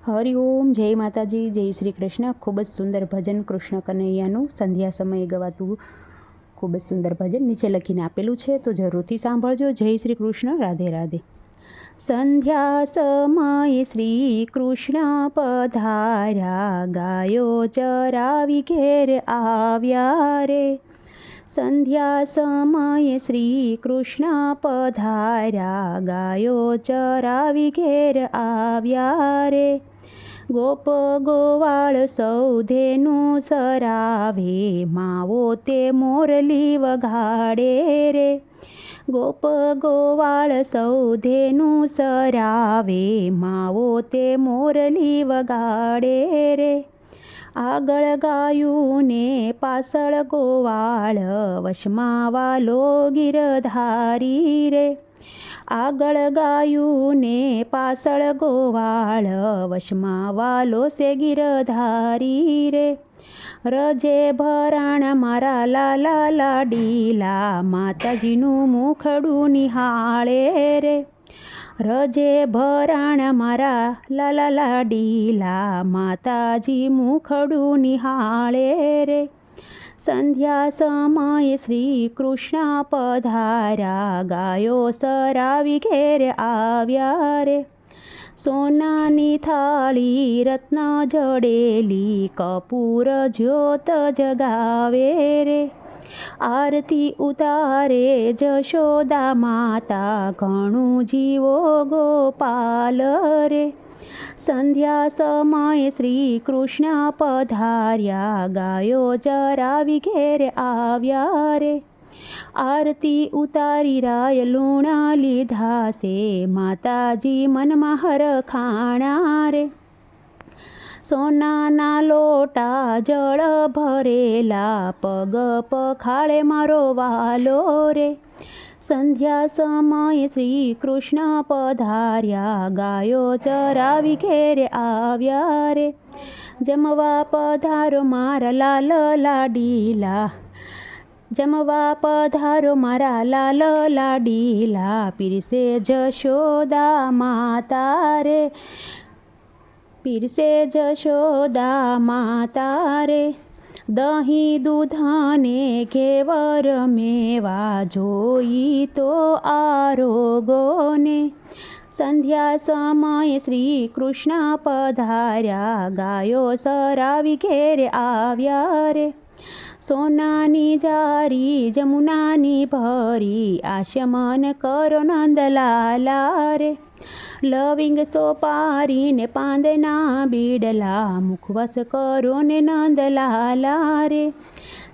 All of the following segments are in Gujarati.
હરિઓમ, જય માતાજી, જય શ્રી કૃષ્ણ। ખૂબ જ સુંદર ભજન કૃષ્ણ કનૈયાનું સંધ્યા સમયે ગવાતું ખૂબ જ સુંદર ભજન નીચે લખીને આપેલું છે, તો જરૂરથી સાંભળજો। જય શ્રી કૃષ્ણ, રાધે રાધે। સંધ્યા સમયે શ્રી કૃષ્ણ પધાર્યા, ગાયો ચરાવી ઘેર આવ્યા રે। સંધ્યા સમયે શ્રી કૃષ્ણ પધાર્યા, ગાયો ચરાવી ઘેર આવ્યા રે। ગોપ ગોવાળ સૌધેનું સરાવે, માવો તે મોરલી વગાડે રે। ગોપ ગોવાળ સૌધેનું સરાવે, માવો તે મોરલી વગાડે રે। આગળ ગાયું ને પાછળ ગોવાળ, વશમાં વાલો ગિરધારી રે। આગળ ગાયું ને પાછળ ગોવાળ, વશમાં વાલો સે ગિરધારી રે। રજે ભરાણ મારા લાલા લાડીલા, માતાજીનું મુખડું નિહાળે રે। રજે ભરાણ મારા લાલા લાડીલા, માતાજી મુખડું નિહાળે રે। સંધ્યા સમયે શ્રી કૃષ્ણ પધાર્યા, ગાયો ચરાવી ઘેર આવ્યા રે। સોનાની થાળી રત્ન જડેલી, કપૂર જ્યોત જગાવે રે। આરતી ઉતારે જશોદા માતા, ઘણું જીવો ગોપાલ રે। સંધ્યા સમયે શ્રી કૃષ્ણ પધાર્યા, ગાયો ચરાવી ઘેર આવ્યા રે। આરતી ઉતારી રાય લુણા લીધા છે, માતાજી મનમાં હરખાણા રે। સોનાના લોટા જળ ભરેલા, પગ પખાળે મારો વાલો રે। સંધ્યા સમયે શ્રી કૃષ્ણ પધાર્યા, ગાયો ચરાવી ઘેર આવ્યા રે। જમવા પધારો મારા લાલ લાડીલા, જમવા પધારો મારા લાલ લાડીલા, પીરસે જશોદા માતા રે। પીરસે જશોદા માતા રે। દહીં દૂધને ઘેવર મેવા, જોઈ તો આરોગોને। સંધ્યા સમયે શ્રી કૃષ્ણ પધાર્યા, ગાયો ચરાવી ઘેર આવ્યા રે। સોનાની જારી જમુનાની ભરી, આશમન કરો નંદલાલા રે। લવિંગ સોપારીને પાંદના બીડલા, મુખવસ કરો ને નંદલાલા રે।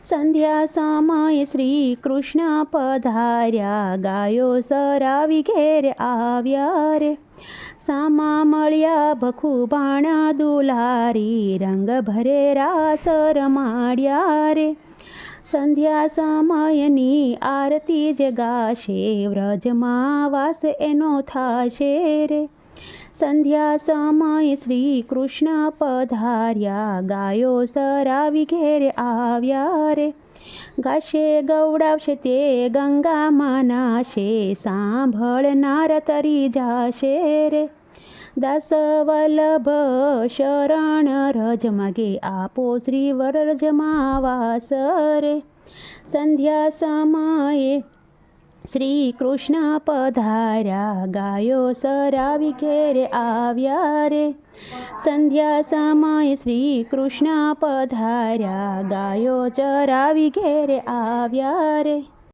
સંધ્યા સમયે શ્રી કૃષ્ણ પધાર્યા, ગાયો ચરાવી ઘેર આવ્યા રે। સામા મળ્યા ભખુભાણા દુલારી, રંગ ભરે રાસ રમાડ્યા રે। સંધ્યા સમયની આરતી જ ગાશે, વ્રજમાં વાસ એનો થાશે રે। સંધ્યા સમયે શ્રી કૃષ્ણ પધાર્યા, ગાયો ચરાવી ઘેર આવ્યા રે। ગાશે ગવડાવશે તે ગંગામાં નાશે, સાંભળનાર તરી જાશે રે। દાસ વલ્લભ શરણ રજ માગે, આપો શ્રી વરજમાં વાસ રે। સંધ્યા સમયે શ્રી કૃષ્ણ પધાર્યા, ગાયો ચરાવી ઘેર આવ્યા રે। સંધ્યા સમયે શ્રી કૃષ્ણ પધાર્યા, ગાયો ચરાવી ઘેર આવ્યા રે।